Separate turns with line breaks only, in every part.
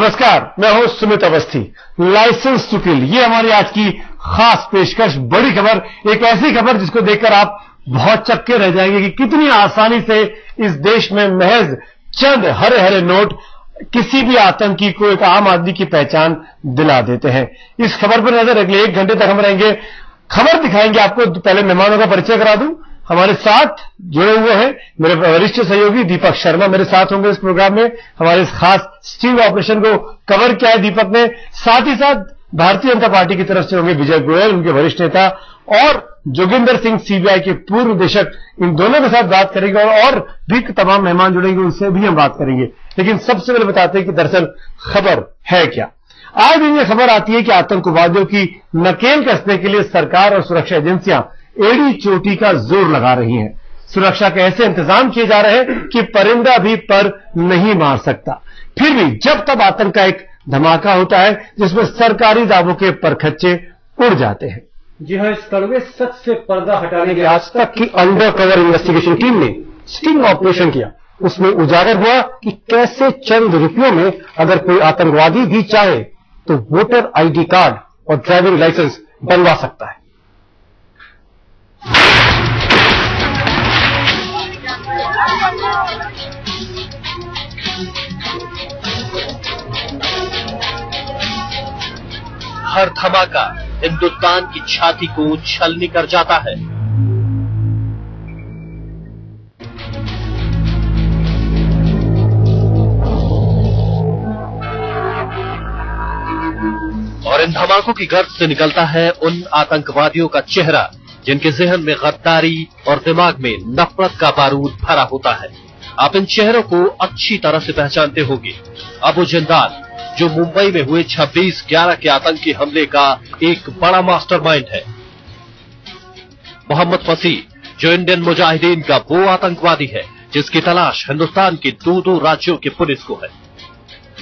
नमस्कार, मैं हूं Sumit Awasthi. License to kill, ये हमारी आज की खास पेशकश। बड़ी खबर, एक ऐसी खबर जिसको देखकर आप बहुत चक्के रह जाएंगे कि कितनी आसानी से इस देश में महज चंद हरे हरे नोट किसी भी आतंकी को, एक आम आदमी की पहचान दिला देते हैं। इस खबर पर नजर अगले 1 घंटे तक हम रहेंगे। खबर दिखाएंगे आपको। पहले मेहमानों का परिचय करा दूं। हमारे साथ जुड़े हुए हैं मेरे वरिष्ठ सहयोगी दीपक शर्मा, मेरे साथ होंगे इस प्रोग्राम में। हमारे इस खास स्टिंग ऑपरेशन को कवर किया है दीपक ने। साथ ही साथ भारतीय जनता पार्टी की तरफ से होंगे विजय गोयल, उनके वरिष्ठ नेता, और जोगिंदर सिंह सीबीआई के पूर्व निदेशक। इन दोनों के साथ बात करेंगे और भी तमाम मेहमान जुड़ेंगे, उनसे भी हम बात करेंगे। लेकिन सबसे पहले बताते हैं कि दरअसल खबर है क्या। आज दिन ये खबर आती है कि आतंकवादियों की नकेल कसने के लिए सरकार और सुरक्षा एजेंसियां एड़ी चोटी का जोर लगा रही हैं। सुरक्षा के ऐसे इंतजाम किए जा रहे हैं कि परिंदा भी पर नहीं मार सकता। फिर भी जब तब आतंक का एक धमाका होता है जिसमें सरकारी दावों के परखच्चे उड़ जाते हैं। जी हां, इस कड़वे सच से पर्दा हटाने के आज तक की अंडर कवर इन्वेस्टिगेशन टीम ने स्टिंग ऑपरेशन किया। उसमें उजागर हुआ कि कैसे चंद रुपयों में अगर कोई आतंकवादी भी चाहे तो वोटर आईडी कार्ड और ड्राइविंग लाइसेंस बनवा सकता है।
हर धमाका हिंदुस्तान की छाती को छलनी कर जाता है। और इन धमाकों की गर्द से निकलता है उन आतंकवादियों का चेहरा जिनके जहन में गद्दारी और दिमाग में नफरत का बारूद भरा होता है। आप इन चेहरों को अच्छी तरह से पहचानते होंगे। अबू जिंदाल, जो मुंबई में हुए 26/11 के आतंकी हमले का एक बड़ा मास्टरमाइंड है। मोहम्मद फसी, जो इंडियन मुजाहिदीन का वो आतंकवादी है जिसकी तलाश हिंदुस्तान के 2 राज्यों की पुलिस को है।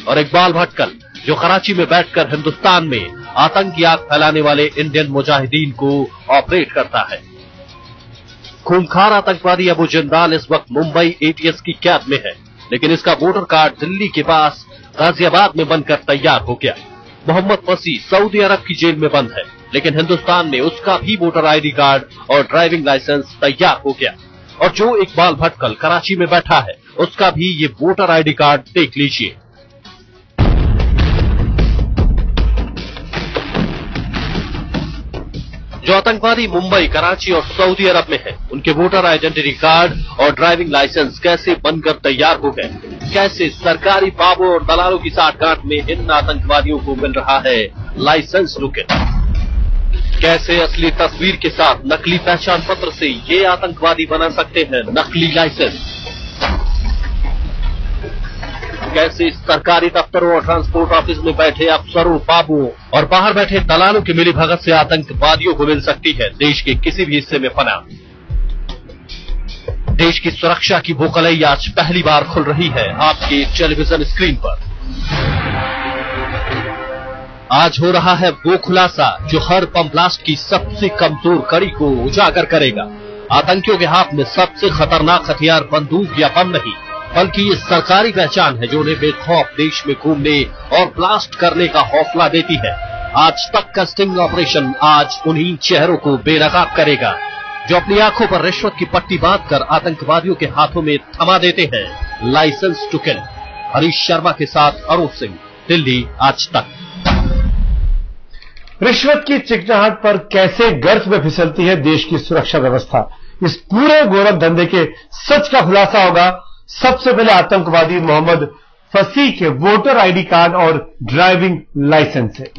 और इकबाल भटकल, जो कराची में बैठकर हिंदुस्तान में आतंकी आग फैलाने वाले इंडियन मुजाहिदीन को ऑपरेट करता है। खूंखार आतंकवादी अबू जिंदाल इस वक्त मुंबई एटीएस की कैद में है, लेकिन इसका वोटर कार्ड दिल्ली के पास गाजियाबाद में बनकर तैयार हो गया। मोहम्मद फसी सऊदी अरब की जेल में बंद है, लेकिन हिंदुस्तान में उसका भी वोटर आईडी कार्ड और ड्राइविंग लाइसेंस तैयार हो गया। और जो इकबाल भटकल कराची में बैठा है, उसका भी ये वोटर आईडी कार्ड देख लीजिए। जो आतंकवादी मुंबई, कराची और सऊदी अरब में हैं, उनके वोटर आइडेंटिटी कार्ड और ड्राइविंग लाइसेंस कैसे बनकर तैयार हो गए, कैसे सरकारी बाबों और दलालों की साठगांठ में इन आतंकवादियों को मिल रहा है लाइसेंस टोकन, कैसे असली तस्वीर के साथ नकली पहचान पत्र से ये आतंकवादी बना सकते हैं नकली लाइसेंस, कैसे सरकारी दफ्तरों और ट्रांसपोर्ट ऑफिस में बैठे अफसरों, बाबुओं और बाहर बैठे दलालों की मिलीभगत से आतंकवादियों को मिल सकती है देश के किसी भी हिस्से में पनाह। देश की सुरक्षा की वो कलई आज पहली बार खुल रही है आपके टेलीविजन स्क्रीन पर। आज हो रहा है वो खुलासा जो हर बम ब्लास्ट की सबसे कमजोर कड़ी को उजागर करेगा। आतंकियों के हाथ में सबसे खतरनाक हथियार बंदूक या बम नहीं, बल्कि ये सरकारी पहचान है जो उन्हें बेखौफ देश में घूमने और ब्लास्ट करने का हौसला देती है। आज तक का स्टिंग ऑपरेशन आज उन्हीं चेहरों को बेनकाब करेगा जो अपनी आंखों पर रिश्वत की पट्टी बांधकर आतंकवादियों के हाथों में थमा देते हैं license to kill. Harish Sharma के साथ अरुण सिंह, दिल्ली आज तक।
रिश्वत की चिकनाहट पर कैसे गर्त में फिसलती है देश की सुरक्षा व्यवस्था, इस पूरे गोरख धंधे के सच का खुलासा होगा सबसे पहले आतंकवादी मोहम्मद फसी के वोटर आईडी कार्ड और ड्राइविंग लाइसेंस से।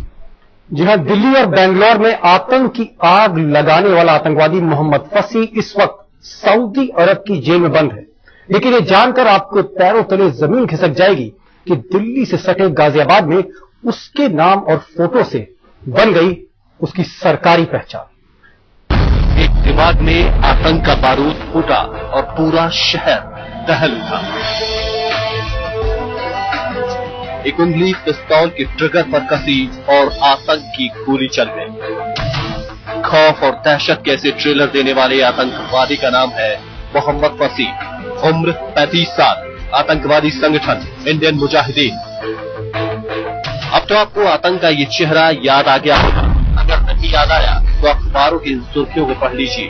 जी हां, दिल्ली और बेंगलोर में आतंक की आग लगाने वाला आतंकवादी मोहम्मद फसी इस वक्त सऊदी अरब की जेल में बंद है। लेकिन ये जानकर आपको पैरों तले जमीन खिसक जाएगी कि दिल्ली से सटे गाजियाबाद में उसके नाम और फोटो से बन गई उसकी सरकारी पहचान।
एक दिमाग में आतंक का बारूद फूटा और पूरा शहर दहल उठा। एक उंगली पिस्तौल की ट्रिगर पर कसी और आतंक की गोली चल गई। खौफ और दहशत के ऐसे ट्रेलर देने वाले आतंकवादी का नाम है मोहम्मद फसी। उम्र 35 साल। आतंकवादी संगठन इंडियन मुजाहिदीन। अब तो आपको आतंक का ये चेहरा याद आ गया होगा। अगर नहीं याद आया तो अखबारों की इन सुर्खियों को पढ़ लीजिए।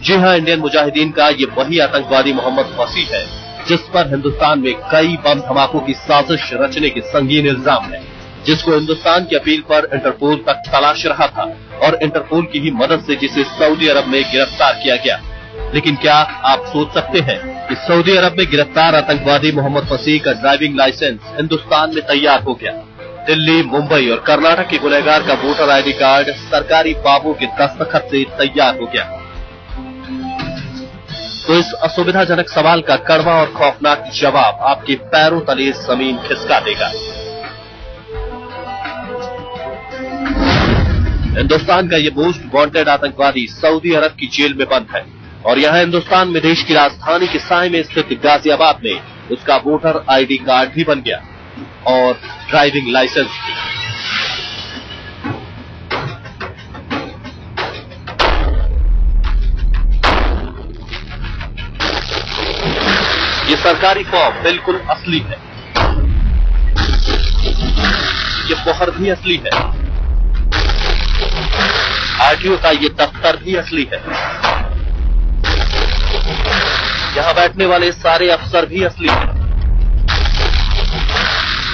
जी हां, इंडियन मुजाहिदीन का ये वही आतंकवादी मोहम्मद फसीह है जिस पर हिंदुस्तान में कई बम धमाकों की साजिश रचने के संगीन इल्जाम है, जिसको हिंदुस्तान की अपील पर इंटरपोल तक तलाश रहा था और इंटरपोल की ही मदद से जिसे सऊदी अरब में गिरफ्तार किया गया। लेकिन क्या आप सोच सकते हैं कि सऊदी अरब में गिरफ्तार आतंकवादी मोहम्मद फसीह का ड्राइविंग लाइसेंस हिंदुस्तान में तैयार हो गया। दिल्ली, मुंबई और कर्नाटक के गुनहगार का वोटर आईडी कार्ड सरकारी बाबू के दस्तखत से तैयार हो गया। तो इस असुविधाजनक सवाल का कड़वा और खौफनाक जवाब आपके पैरों तले जमीन खिसका देगा। हिंदुस्तान का ये मोस्ट वांटेड आतंकवादी सऊदी अरब की जेल में बंद है और यहाँ हिंदुस्तान में देश की राजधानी के साए में स्थित गाजियाबाद में उसका वोटर आईडी कार्ड भी बन गया और ड्राइविंग लाइसेंस भी। ये सरकारी फॉर्म बिल्कुल असली है, ये मोहर भी असली है, आरटीओ का ये दफ्तर भी असली है, यहां बैठने वाले सारे अफसर भी असली हैं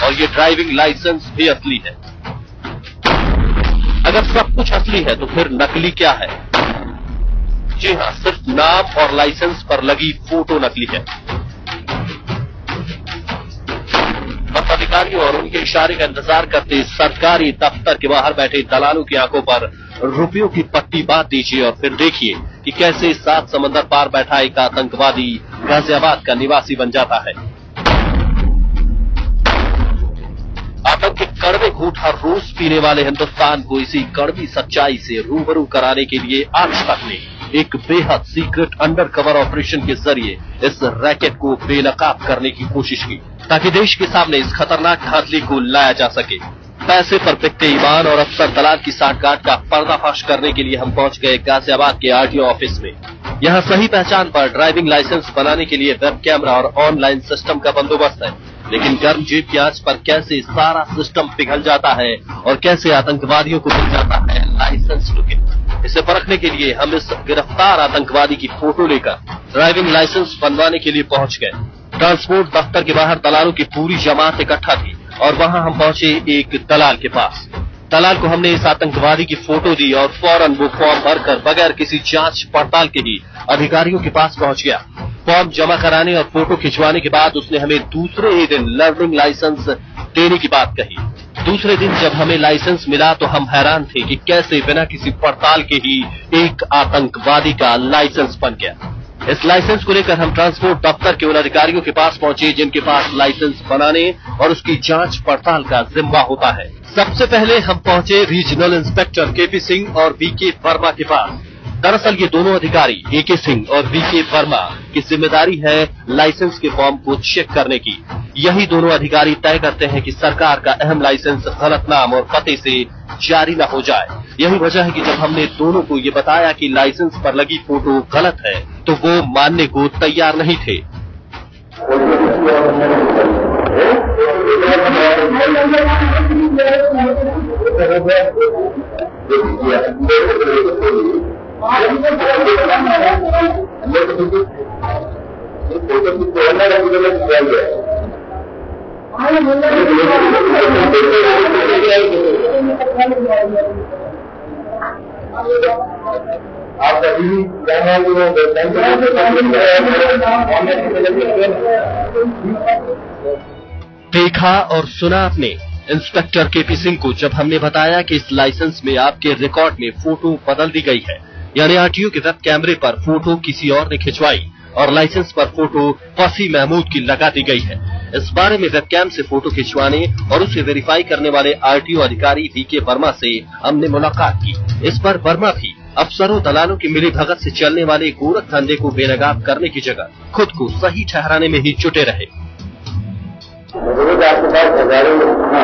और ये ड्राइविंग लाइसेंस भी असली है। अगर सब कुछ असली है तो फिर नकली क्या है? जी हां, सिर्फ नाम और लाइसेंस पर लगी फोटो नकली है। अधिकारियों और उनके इशारे का इंतजार करते सरकारी दफ्तर के बाहर बैठे दलालों की आंखों पर रुपयों की पट्टी बांध दीजिए और फिर देखिए कि कैसे 7 समंदर पार बैठा एक आतंकवादी गाजियाबाद का निवासी बन जाता है। आतंक के कड़वे घूंट हर रोज पीने वाले हिंदुस्तान को इसी कड़वी सच्चाई से रूबरू कराने के लिए आज तक ने एक बेहद सीक्रेट अंडरकवर ऑपरेशन के जरिए इस रैकेट को बेनकाब करने की कोशिश की ताकि देश के सामने इस खतरनाक धांधली को लाया जा सके। पैसे पर बिकते ईमान और अफसर दलाल की सांठगांठ का पर्दाफाश करने के लिए हम पहुंच गए गाजियाबाद के आरटीओ ऑफिस में। यहां सही पहचान पर ड्राइविंग लाइसेंस बनाने के लिए वेब कैमरा और ऑनलाइन सिस्टम का बंदोबस्त है, लेकिन गर्म जेब की आंच पर कैसे सारा सिस्टम पिघल जाता है और कैसे आतंकवादियों को मिल जाता है लाइसेंस टुकट। इसे परखने के लिए हम इस गिरफ्तार आतंकवादी की फोटो लेकर ड्राइविंग लाइसेंस बनवाने के लिए पहुंच गए। ट्रांसपोर्ट दफ्तर के बाहर दलालों की पूरी जमात इकट्ठा थी और वहां हम पहुंचे एक दलाल के पास। दलाल को हमने इस आतंकवादी की फोटो दी और फौरन वो फॉर्म भरकर बगैर किसी जांच पड़ताल के ही अधिकारियों के पास पहुंच गया। फॉर्म जमा कराने और फोटो खिंचवाने के बाद उसने हमें दूसरे ही दिन लर्निंग लाइसेंस देने की बात कही। दूसरे दिन जब हमें लाइसेंस मिला तो हम हैरान थे कि कैसे बिना किसी पड़ताल के ही एक आतंकवादी का लाइसेंस बन गया। इस लाइसेंस को लेकर हम ट्रांसपोर्ट दफ्तर के उन अधिकारियों के पास पहुंचे जिनके पास लाइसेंस बनाने और उसकी जांच पड़ताल का जिम्मा होता है। सबसे पहले हम पहुंचे रीजनल इंस्पेक्टर केपी सिंह और वीके वर्मा के पास। दरअसल ये दोनों अधिकारी एके सिंह और वीके वर्मा की जिम्मेदारी है लाइसेंस के फॉर्म को चेक करने की। यही दोनों अधिकारी तय करते हैं कि सरकार का अहम लाइसेंस गलत नाम और पते से जारी न हो जाए। यही वजह है कि जब हमने दोनों को ये बताया कि लाइसेंस पर लगी फोटो गलत है तो वो मानने को तैयार नहीं थे। देखा और सुना आपने इंस्पेक्टर केपी सिंह को जब हमने बताया कि इस लाइसेंस में आपके रिकॉर्ड में फोटो बदल दी गई है, यानी आरटीओ के वेब कैमरे पर फोटो किसी और ने खिंचवाई और लाइसेंस पर फोटो फसीह महमूद की लगा दी गई है। इस बारे में वेबकैम से फोटो खिंचवाने और उसे वेरीफाई करने वाले आरटीओ अधिकारी वीके वर्मा से हमने मुलाकात की। इस पर वर्मा भी अफसरों दलालों की मिलीभगत से चलने वाले गोरख धंधे को बेनकाब करने की जगह खुद को सही ठहराने में ही जुटे रहे।
आपके पास हजारों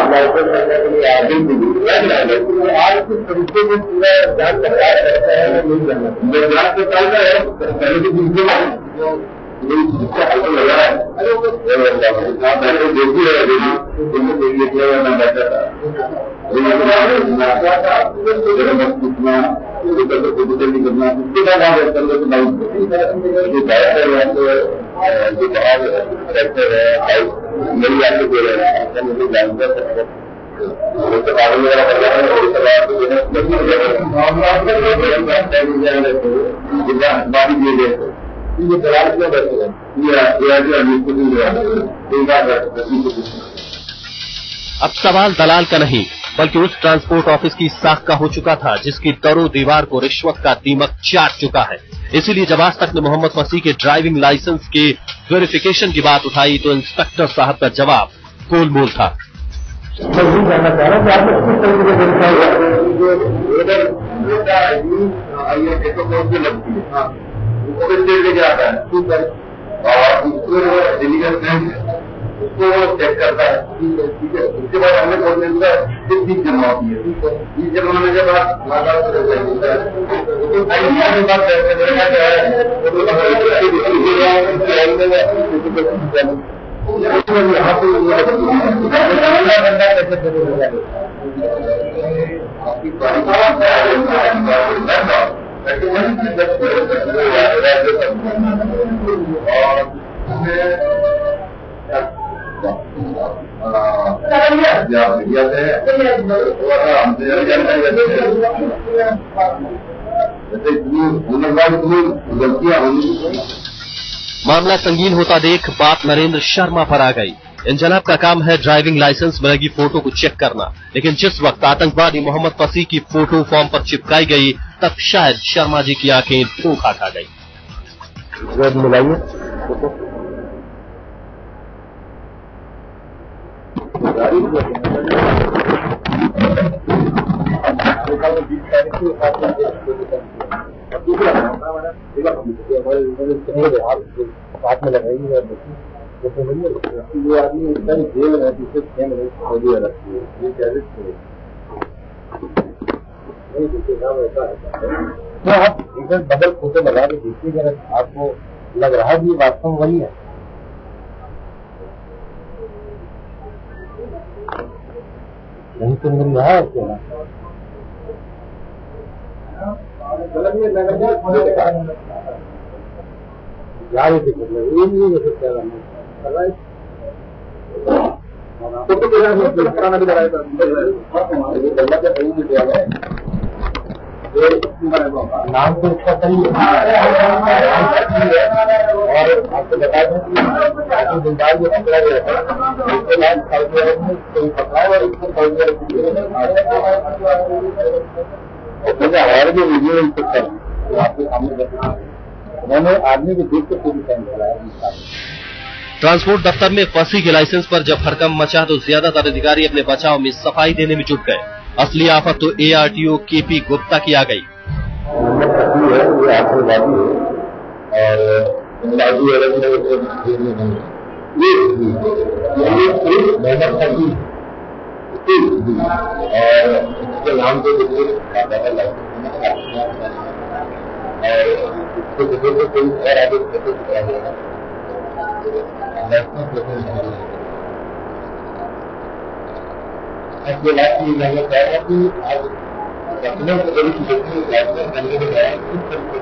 लाइसेंस करने के लिए आगे आज किस तरीके से पूरा जांच करता है जांच करता है पहले तो दूसरे
अब सवाल दलाल का नहीं बल्कि उस ट्रांसपोर्ट ऑफिस की साख का हो चुका था जिसकी दरों दीवार को रिश्वत का दीमक चाट चुका है। इसीलिए जब आज तक ने मोहम्मद फसीह के ड्राइविंग लाइसेंस के वेरिफिकेशन की बात उठाई तो इंस्पेक्टर साहब का जवाब गोलमोल था।
उसको चेक करता है, ठीक है। उसके बाद हमने गवर्नमेंट का फीस जमा होती है, फीस जमा होने के बाद
मामला संगीन होता देख बात नरेंद्र शर्मा पर आ गई। इन जनाब का काम है ड्राइविंग लाइसेंस में लगी फोटो को चेक करना, लेकिन जिस वक्त आतंकवादी मोहम्मद फसीह की फोटो फॉर्म पर चिपकाई गई तब शायद शर्मा जी की आंखें धोखा खा गई।
हाथ में लगाएंगे ये आदमी जेल है, दूसरे 6 महीने सऊदी अरब की ये तो आप इधर डबल फोटो लगा के देखिए, अगर आपको लग रहा है कि ये वास्तव में वही है। नहीं तो मिल रहा है क्या यार, ये नहीं हो सकता फोटो के पुराना भी लगाया था नाम तो इसका सही है और आपको बता दें कि जिंदाल जो पकड़ा गया था उसके बाद सऊदी अरब में कोई पकड़ा और इसको सऊदी अरब हमारे जो वीडियो इंस्पेक्टर आपके सामने देखा उन्होंने आदमी को देख के पूरी टाइम चलाया।
ट्रांसपोर्ट दफ्तर में फसीह के लाइसेंस पर जब हड़कंप मचा तो ज्यादातर अधिकारी अपने बचाव में सफाई देने में जुट गए। असली आफत तो ARTO KP गुप्ता की आ गई।
ऐसे लाइफ में मैंने कहा कि आज रखने को बड़ी चीजें लाइफ में करने के बाद किस तरीके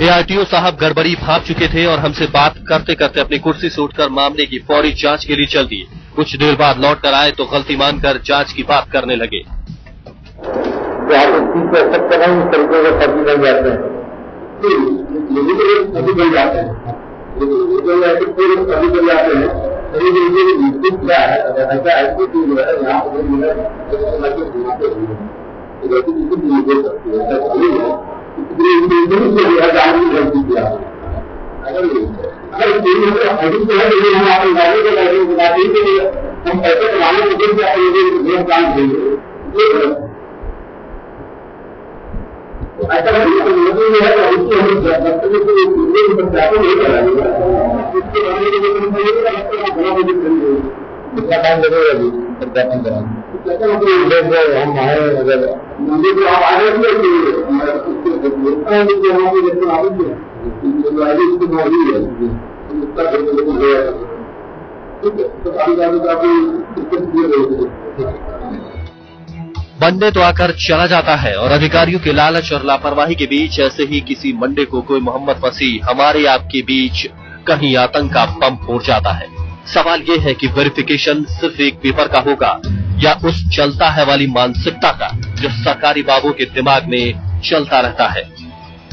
ARTO साहब गड़बड़ी भाप चुके थे और हमसे बात करते करते अपनी कुर्सी से उठकर मामले की फौरी जांच के लिए चल दिए। कुछ देर बाद लौट कर आए तो गलती मानकर जांच की बात करने लगे।
कभी कर जाते हैं क्या है ऐसा ऐसी चीज जो है यहाँ पर हम पैसे कमाने के लिए काम करेंगे ऐसा नहीं है उसका काम लगेगा जी सत्यापन कराना हम आए अगर मंदिर को आप आए
मंडे तो आकर चला जाता है और अधिकारियों के लालच और लापरवाही के बीच ऐसे ही किसी मंडे को कोई मोहम्मद फसी हमारे आपके बीच कहीं आतंक का बम फोड़ जाता है। सवाल ये है कि वेरिफिकेशन सिर्फ एक पेपर का होगा या उस चलता है वाली मानसिकता का जो सरकारी बाबू के दिमाग में चलता रहता है।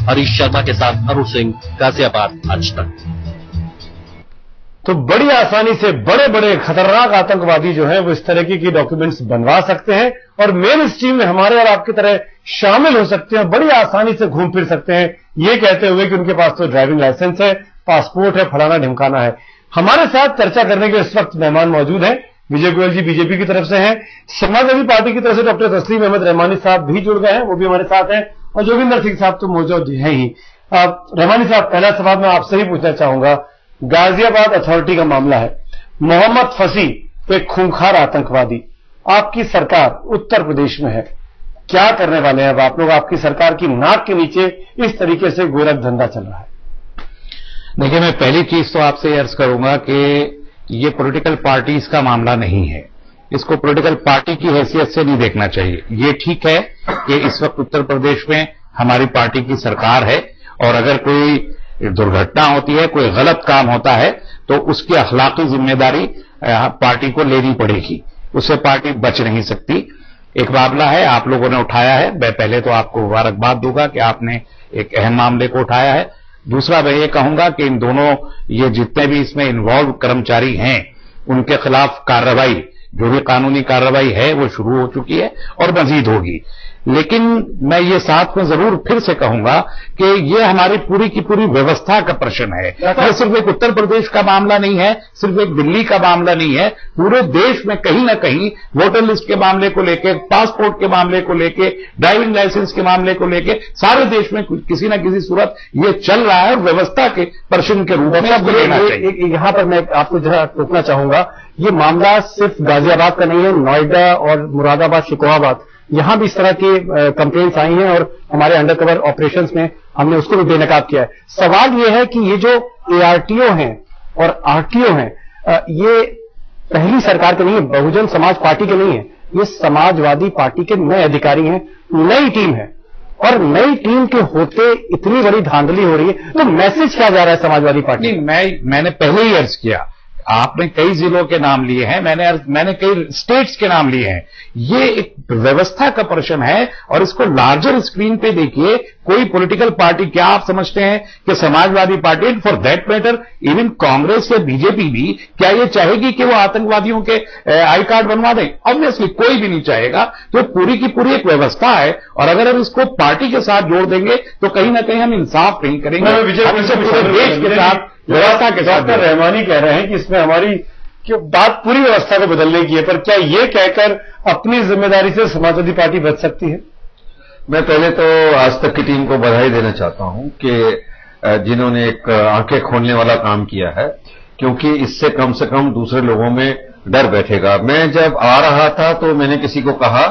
हरीश शर्मा के साथ अरुण सिंह, गाजियाबाद, आज तक।
तो बड़ी आसानी से बड़े बड़े खतरनाक आतंकवादी जो हैं वो इस तरह की डॉक्यूमेंट्स बनवा सकते हैं और मेन स्ट्रीम में हमारे और आपकी तरह शामिल हो सकते हैं, बड़ी आसानी से घूम फिर सकते हैं, ये कहते हुए कि उनके पास तो ड्राइविंग लाइसेंस है, पासपोर्ट है, फलाना ढिमकाना है। हमारे साथ चर्चा करने के इस वक्त मेहमान मौजूद हैं। विजय गोयल जी बीजेपी की तरफ से हैं, समाजवादी पार्टी की तरफ से डॉक्टर तस्लीम अहमद रहमानी साहब भी जुड़ गए हैं, वो भी हमारे साथ हैं, और जोगिंदर सिंह साहब तो मौजूद हैं ही। रहमानी साहब, पहला सवाल मैं आपसे ही पूछना चाहूंगा, गाजियाबाद अथॉरिटी का मामला है, मोहम्मद फसी एक खूंखार आतंकवादी, आपकी सरकार उत्तर प्रदेश में है, क्या करने वाले हैं अब आप लोग? आपकी सरकार की नाक के नीचे इस तरीके से गोरख धंधा चल रहा है।
देखिए, मैं पहली चीज तो आपसे अर्ज करूंगा कि ये पॉलिटिकल पार्टीज का मामला नहीं है, इसको पॉलिटिकल पार्टी की हैसियत से नहीं देखना चाहिए। ये ठीक है कि इस वक्त उत्तर प्रदेश में हमारी पार्टी की सरकार है और अगर कोई दुर्घटना होती है, कोई गलत काम होता है तो उसकी अखलाकी जिम्मेदारी पार्टी को लेनी पड़ेगी, उससे पार्टी बच नहीं सकती। एक मामला है आप लोगों ने उठाया है, मैं पहले तो आपको मुबारकबाद दूंगा कि आपने एक अहम मामले को उठाया है। दूसरा मैं ये कहूंगा कि इन दोनों ये जितने भी इसमें इन्वॉल्व कर्मचारी हैं उनके खिलाफ कार्रवाई, जो भी कानूनी कार्रवाई है वो शुरू हो चुकी है और मजीद होगी। लेकिन मैं ये साथ में जरूर फिर से कहूंगा कि ये हमारी पूरी की पूरी व्यवस्था का प्रश्न है। ये सिर्फ एक उत्तर प्रदेश का मामला नहीं है, सिर्फ एक दिल्ली का मामला नहीं है, पूरे देश में कहीं ना कहीं वोटर लिस्ट के मामले को लेके, पासपोर्ट के मामले को लेके, ड्राइविंग लाइसेंस के मामले को लेके सारे देश में किसी न किसी सूरत ये चल रहा है और व्यवस्था के प्रश्न के रूप में लेना चाहिए।
यहां पर मैं आपको जरा टोकना चाहूंगा, ये मामला सिर्फ गाजियाबाद का नहीं है, नोएडा और मुरादाबाद, शिकोहाबाद, यहां भी इस तरह की कंप्लेंट्स आई हैं और हमारे अंडर कवर ऑपरेशंस में हमने उसको भी बेनकाब किया है। सवाल ये है कि ये जो एआरटीओ हैं और आरटीओ हैं, ये पहली सरकार के नहीं है, बहुजन समाज पार्टी के नहीं है, ये समाजवादी पार्टी के नए अधिकारी हैं, नई टीम है, और नई टीम के होते इतनी बड़ी धांधली हो रही है, तो मैसेज क्या जा रहा है समाजवादी पार्टी?
मैंने पहले ही अर्ज किया, आपने कई जिलों के नाम लिए हैं, मैंने कई स्टेट्स के नाम लिए हैं। ये एक व्यवस्था का प्रश्न है और इसको लार्जर स्क्रीन पे देखिए। कोई पॉलिटिकल पार्टी, क्या आप समझते हैं कि Samajwadi party, for that matter even Congress या बीजेपी भी, क्या ये चाहेगी कि वो आतंकवादियों के आई कार्ड बनवा दें? ऑब्वियसली कोई भी नहीं चाहेगा। तो पूरी की पूरी एक व्यवस्था है और अगर हम इसको पार्टी के साथ जोड़ देंगे तो कहीं ना कहीं हम इंसाफ नहीं करेंगे। पूरे देश के साथ, व्यवस्था के साथ।
डॉक्टर रहमानी कह रहे हैं कि इसमें हमारी बात पूरी व्यवस्था को बदलने की है, पर क्या ये कहकर अपनी जिम्मेदारी से समाजवादी पार्टी बच सकती है?
मैं पहले तो आज तक की टीम को बधाई देना चाहता हूं कि जिन्होंने एक आंखें खोलने वाला काम किया है, क्योंकि इससे कम से कम दूसरे लोगों में डर बैठेगा। मैं जब आ रहा था तो मैंने किसी को कहा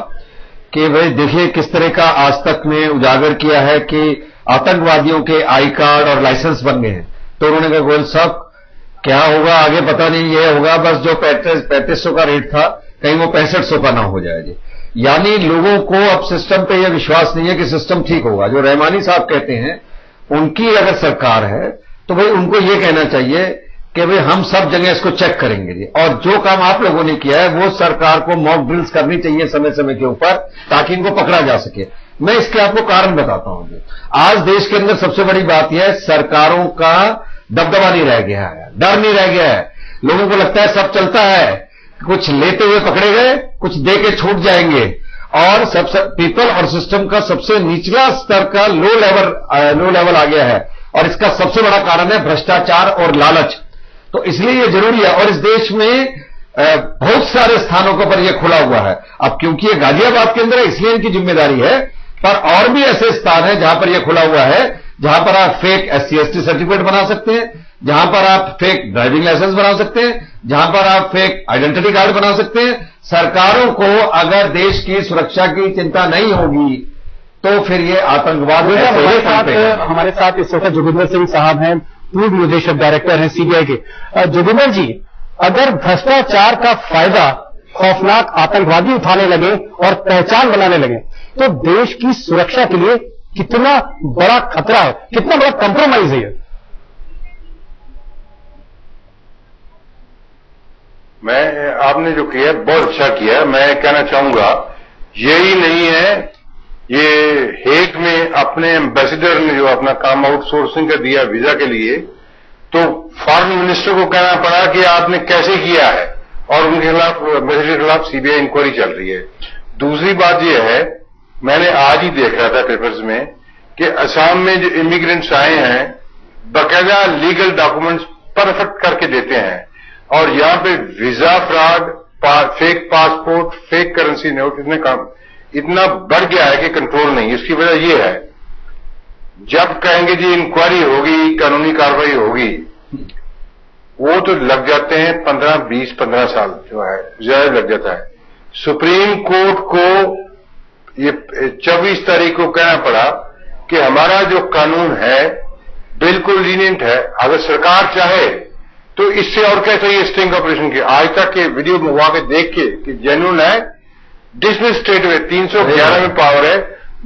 कि भाई देखिए किस तरह का आज तक ने उजागर किया है कि आतंकवादियों के आई कार्ड और लाइसेंस बन गए हैं। तो उन्होंने कहा गोयल साहब क्या होगा आगे पता नहीं, ये होगा बस जो 3500 का रेट था कहीं वो 6500 का ना हो जाए जी। यानी लोगों को अब सिस्टम पे यह विश्वास नहीं है कि सिस्टम ठीक होगा। जो रहमानी साहब कहते हैं उनकी अगर सरकार है तो भाई उनको ये कहना चाहिए कि भाई हम सब जगह इसको चेक करेंगे जी, और जो काम आप लोगों ने किया है वो सरकार को मॉक ड्रिल्स करनी चाहिए समय समय के ऊपर, ताकि इनको पकड़ा जा सके। मैं इसके आपको कारण बताता हूं जी। आज देश के अंदर सबसे बड़ी बात यह है, सरकारों का दबदबा नहीं रह गया है, डर नहीं रह गया है। लोगों को लगता है सब चलता है, कुछ लेते हुए पकड़े गए, कुछ दे के छूट जाएंगे, और सबसे पीपल और सिस्टम का सबसे निचला स्तर का लो लेवल आ गया है, और इसका सबसे बड़ा कारण है भ्रष्टाचार और लालच। तो इसलिए ये जरूरी है, और इस देश में बहुत सारे स्थानों पर यह खुला हुआ है। अब क्योंकि ये गाजियाबाद के अंदर है इसलिए इनकी जिम्मेदारी है, पर और भी ऐसे स्थान हैं जहां पर यह खुला हुआ है, जहां पर आप फेक SC/ST सर्टिफिकेट बना सकते हैं, जहां पर आप फेक ड्राइविंग लाइसेंस बना सकते हैं, जहां पर आप फेक आइडेंटिटी कार्ड बना सकते हैं। सरकारों को अगर देश की सुरक्षा की चिंता नहीं होगी तो फिर ये आतंकवाद
हमारे साथ इस वक्त जोगिंदर सिंह साहब हैं, पूर्व निदेशक डायरेक्टर हैं CBI के। जोगिंदर जी, अगर भ्रष्टाचार का फायदा खौफनाक आतंकवादी उठाने लगे और पहचान बनाने लगे तो देश की सुरक्षा के लिए कितना बड़ा खतरा है, कितना बड़ा कंप्रोमाइज है ये?
आपने जो किया बहुत अच्छा किया। मैं कहना चाहूंगा यही नहीं है, ये हेग में अपने एम्बेसडर ने जो अपना काम आउटसोर्सिंग का दिया वीजा के लिए, तो फॉरेन मिनिस्टर को कहना पड़ा कि आपने कैसे किया है, और उनके खिलाफ एम्बेसडर के खिलाफ CBI इंक्वायरी चल रही है। दूसरी बात यह है, मैंने आज ही देख रहा था पेपर्स में कि असम में जो इमिग्रेंट्स आए हैं बाकायदा लीगल डॉक्यूमेंट्स परफेक्ट करके देते हैं, और यहां पे visa fraud, fake passport, fake currency note इतना बढ़ गया है कि कंट्रोल नहीं। इसकी वजह यह है, जब कहेंगे जी इंक्वायरी होगी, कानूनी कार्रवाई होगी, वो तो लग जाते हैं 15 साल जो है ज्यादा लग जाता है। सुप्रीम कोर्ट को ये 24 तारीख को कहना पड़ा कि हमारा जो कानून है बिल्कुल लीनियंट है, अगर सरकार चाहे तो इससे और कैसे ये स्टिंग ऑपरेशन किया। आज तक के वीडियो मंगवा के देख के कि जेन्युइन है, डिसमिस स्टेट में 311 में पावर है,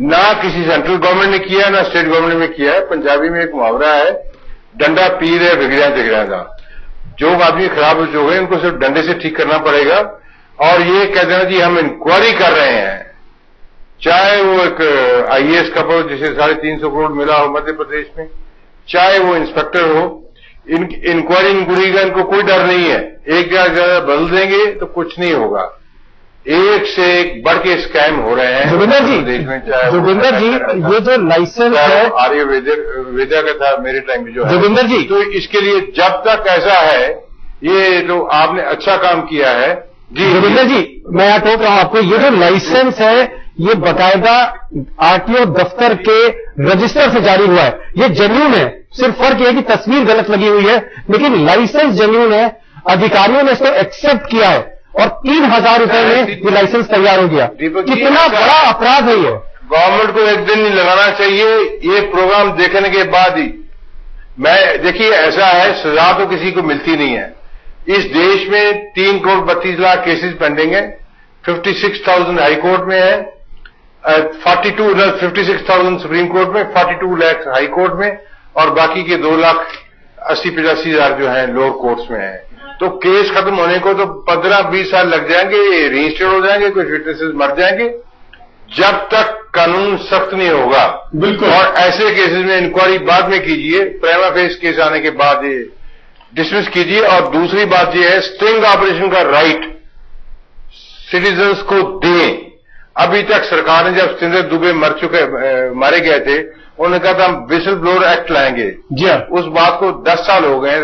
ना किसी सेंट्रल गवर्नमेंट ने किया ना स्टेट गवर्नमेंट ने किया है। पंजाबी में एक मुहावरा है, डंडा पीर है बिगड़ा तिगड़ा का। जो आदमी खराब हो जो है उनको सिर्फ डंडे से ठीक करना पड़ेगा, और ये कह देना जी हम इंक्वायरी कर रहे हैं, चाहे वो एक IAS का पद जिसे 350 करोड़ मिला हो मध्य प्रदेश में, चाहे वो इंस्पेक्टर हो, इंक्वायरी का इनको कोई डर नहीं है। एक जगह बदल देंगे तो कुछ नहीं होगा। एक से एक बढ़ के स्कैम हो रहे हैं
जोगिंदर जी, ये जो लाइसेंस है
आर्यवेदा का था मेरे टाइम में जो है
जोगिंदर जी,
तो इसके लिए जब तक ऐसा है, ये तो आपने अच्छा काम किया है जी।
जोगिंदर जी, मैं यहाँ टोक रहा हूं आपको, ये जो लाइसेंस है ये बाकायदा RTO दफ्तर के रजिस्टर से जारी हुआ है, ये जेन्युइन है। सिर्फ फर्क ये है कि तस्वीर गलत लगी हुई है, लेकिन लाइसेंस जेन्युइन है। अधिकारियों ने इसको एक्सेप्ट किया है और 3000 रुपए में ये लाइसेंस तैयार हो गया। कितना बड़ा अपराध है ये।
गवर्नमेंट को एक दिन नहीं लगाना चाहिए ये प्रोग्राम देखने के बाद ही। मैं देखिए ऐसा है, सजा तो किसी को मिलती नहीं है। इस देश में 3 करोड़ 32 लाख केसेस पेंडिंग है, 56,000 हाई कोर्ट में है, 56,000 सुप्रीम कोर्ट में, 42 लाख हाई कोर्ट में, और बाकी के 2,80,85,000 जो है लोअर कोर्ट्स में है। तो केस खत्म होने को तो 15-20 साल लग जाएंगे, रजिस्टर हो जाएंगे, कुछ विटनेसेस मर जाएंगे, जब तक कानून सख्त नहीं होगा।
बिल्कुल।
और ऐसे केसेस में इंक्वायरी बाद में कीजिए, प्राइमा फेस केस आने के बाद ये डिसमिस कीजिए। और दूसरी बात ये है, स्टिंग ऑपरेशन का राइट सिटीजन्स को दें। अभी तक सरकार ने जब सतेंद्र दुबे मारे गए थे, उन्होंने कहा था हम विसल ब्लोअर एक्ट लाएंगे
जी।
उस बात को 10 साल हो गए,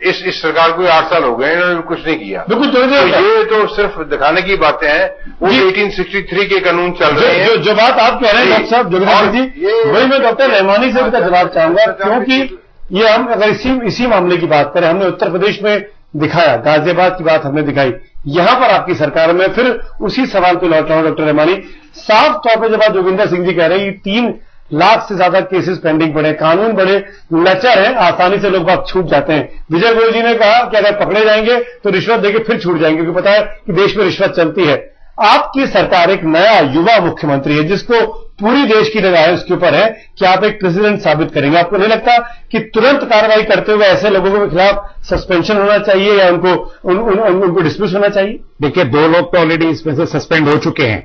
इस सरकार को 8 साल हो गए, इन्होंने कुछ नहीं किया।
बिल्कुल।
तो ये तो सिर्फ दिखाने की बातें हैं। वो 1863 के कानून चल रहे हैं।
जो बात आप कह रहे हैं डॉक्टर साहब जोगिंदर जी, वही मैं डॉक्टर रहमानी से भी जवाब चाहूंगा, क्योंकि ये हम अगर इसी मामले की बात करें, हमने उत्तर प्रदेश में दिखाया, गाजियाबाद की बात हमने दिखाई, यहां पर आपकी सरकार में फिर उसी सवाल पे लौट रहा हूं डॉक्टर रहमानी। साफ तौर पर जब आप जोगिंदर सिंह जी कह रहे हैं 3 लाख से ज्यादा केसेस पेंडिंग पड़े, कानून बड़े लचर है, आसानी से लोग बात छूट जाते हैं। विजय गोयल जी ने कहा कि अगर पकड़े जाएंगे तो रिश्वत देके फिर छूट जाएंगे, क्योंकि पता है कि देश में रिश्वत चलती है। आपकी सरकार एक नया युवा मुख्यमंत्री है जिसको पूरी देश की निगाह है उसके ऊपर है कि आप एक प्रेसिडेंट साबित करेंगे। आपको नहीं लगता कि तुरंत कार्रवाई करते हुए ऐसे लोगों के खिलाफ सस्पेंशन होना चाहिए या उनको डिसमिस होना चाहिए?
देखिए, 2 लोग तो ऑलरेडी इसमें से सस्पेंड हो चुके हैं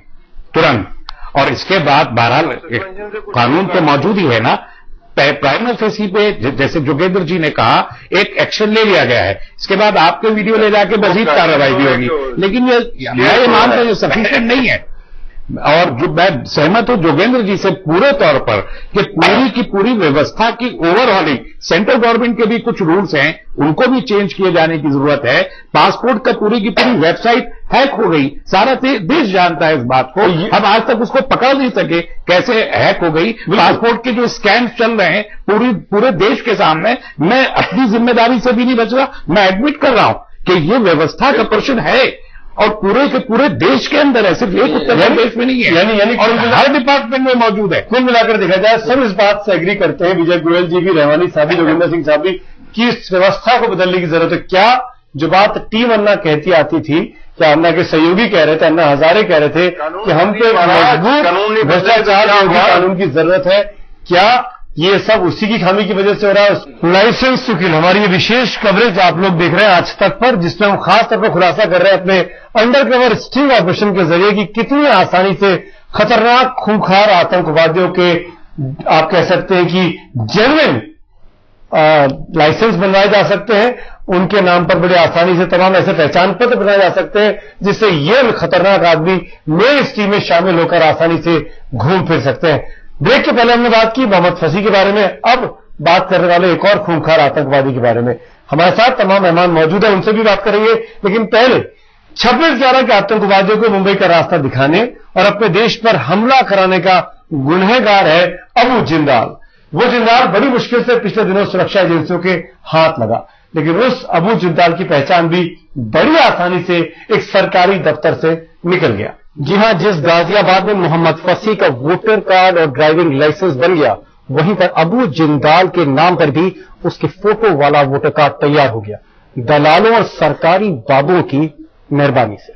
तुरंत, और इसके बाद बहरहाल कानून तो मौजूद ही है ना। प्राइम फेसी पे जैसे जोगेंद्र जी ने कहा एक एक्शन ले लिया गया है, इसके बाद आपके वीडियो ले जाके मजीद कार्रवाई भी होगी, लेकिन ये मानता हूं सफिशिएंट नहीं है। और जो मैं सहमत हूं जोगेंद्र जी से पूरे तौर पर कि पूरी की पूरी व्यवस्था की ओवरऑलिंग, सेंट्रल गवर्नमेंट के भी कुछ रूल्स हैं, उनको भी चेंज किए जाने की जरूरत है। पासपोर्ट का पूरी की पूरी वेबसाइट हैक हो गई, सारा देश जानता है इस बात को, हम आज तक उसको पकड़ नहीं सके कैसे हैक हो गई। पासपोर्ट के जो स्कैम चल रहे हैं पूरे देश के सामने, मैं अपनी जिम्मेदारी से भी नहीं बच रहा, मैं एडमिट कर रहा हूं कि ये व्यवस्था का प्रश्न है और पूरे के पूरे देश के अंदर है, सिर्फ एक उत्तर प्रदेश में नहीं है, यानी और हर डिपार्टमेंट में मौजूद है।
कुल मिलाकर देखा जाए सब इस बात से एग्री करते हैं, विजय गोयल जी भी, रहमानी साहब भी, जोगेंद्र सिंह साहब भी, कि इस व्यवस्था को बदलने की जरूरत है। क्या जो बात टीम अन्ना कहती आती थी, क्या अन्ना के सहयोगी कह रहे थे, अन्ना हजारे कह रहे थे कि हम पे मजबूत भ्रष्टाचार कानून की जरूरत है, क्या ये सब उसी की खामी की वजह से हो रहा है? लाइसेंस टू किल हमारी ये विशेष कवरेज आप लोग देख रहे हैं आज तक पर, जिसमें हम खास तौर पर खुलासा कर रहे हैं अपने अंडर कवर स्टिंग ऑपरेशन के जरिए कि कितनी आसानी से खतरनाक खूंखार आतंकवादियों के आप कह सकते हैं कि जेन्युइन लाइसेंस बनवाए जा सकते हैं, उनके नाम पर बड़े आसानी से तमाम ऐसे पहचान पत्र बनाए जा सकते हैं जिससे ये खतरनाक आदमी मेन स्ट्रीम में शामिल होकर आसानी से घूम फिर सकते हैं। ब्रेक के पहले हमने बात की मोहम्मद फसी के बारे में, अब बात करने वाले एक और खूंखार आतंकवादी के बारे में। हमारे साथ तमाम मेहमान मौजूद हैं, उनसे भी बात करेंगे, लेकिन पहले 26/11 के आतंकवादियों को मुंबई का रास्ता दिखाने और अपने देश पर हमला कराने का गुनहगार है अबू जिंदाल। वो जिंदाल बड़ी मुश्किल से पिछले दिनों सुरक्षा एजेंसियों के हाथ लगा, लेकिन उस अबू जिंदाल की पहचान भी बड़ी आसानी से एक सरकारी दफ्तर से निकल गया। जी हां, जिस गाजियाबाद में मोहम्मद फसी का वोटर कार्ड और ड्राइविंग लाइसेंस बन गया, वहीं पर अबू जिंदाल के नाम पर भी उसके फोटो वाला वोटर कार्ड तैयार हो गया, दलालों और सरकारी बाबुओं की मेहरबानी से।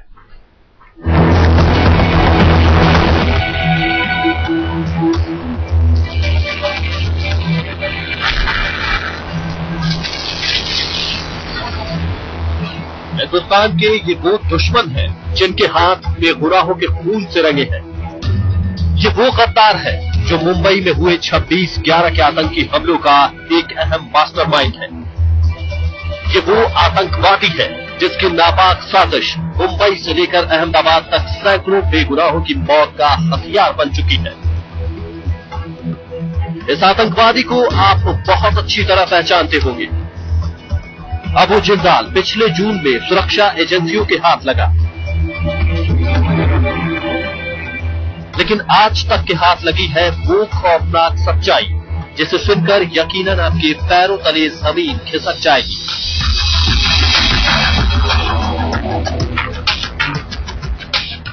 हिंदुस्तान के ये वो दुश्मन हैं जिनके हाथ बेगुनाहों के खून से रंगे हैं। ये वो गद्दार है जो मुंबई में हुए 26/11 के आतंकी हमलों का एक अहम मास्टरमाइंड है। ये वो आतंकवादी है जिसकी नापाक साजिश मुंबई से लेकर अहमदाबाद तक सैकड़ों बेगुनाहों की मौत का हथियार बन चुकी है। इस आतंकवादी को आप बहुत अच्छी तरह पहचानते होंगे। अबू जिंदाल पिछले जून में सुरक्षा एजेंसियों के हाथ लगा, लेकिन आज तक के हाथ लगी है वो खौफनाक सच्चाई जिसे सुनकर यकीनन आपके पैरों तले जमीन खिसक जाएगी।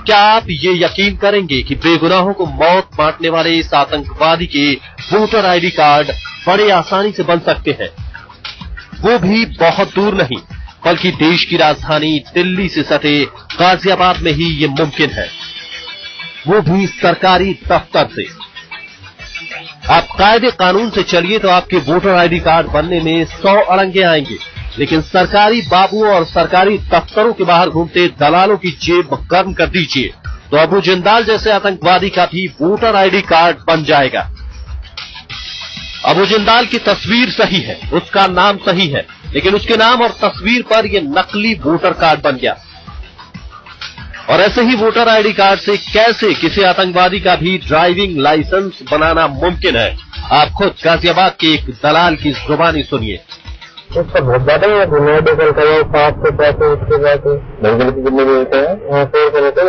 क्या आप ये यकीन करेंगे कि बेगुनाहों को मौत बांटने वाले इस आतंकवादी के वोटर आईडी कार्ड बड़े आसानी से बन सकते हैं? वो भी बहुत दूर नहीं, बल्कि देश की राजधानी दिल्ली से सटे गाजियाबाद में ही ये मुमकिन है, वो भी सरकारी दफ्तर से। आप कायदे कानून से चलिए तो आपके वोटर आईडी कार्ड बनने में 100 अड़ंगे आएंगे, लेकिन सरकारी बाबुओं और सरकारी दफ्तरों के बाहर घूमते दलालों की जेब गर्म कर दीजिए तो अबू जिंदाल जैसे आतंकवादी का भी वोटर आईडी कार्ड बन जाएगा। अबू जिंदाल की तस्वीर सही है, उसका नाम सही है, लेकिन उसके नाम और तस्वीर पर यह नकली वोटर कार्ड बन गया। और ऐसे ही वोटर आईडी कार्ड से कैसे किसी आतंकवादी का भी ड्राइविंग लाइसेंस बनाना मुमकिन है, आप खुद गाजियाबाद के एक दलाल की जुबानी सुनिए।
उसका बहुत ज्यादा है, मेडिकल का 500 पैसे उसके बाद मेडिकल की कितने मिलते हैं? 100 रुपये रहते हैं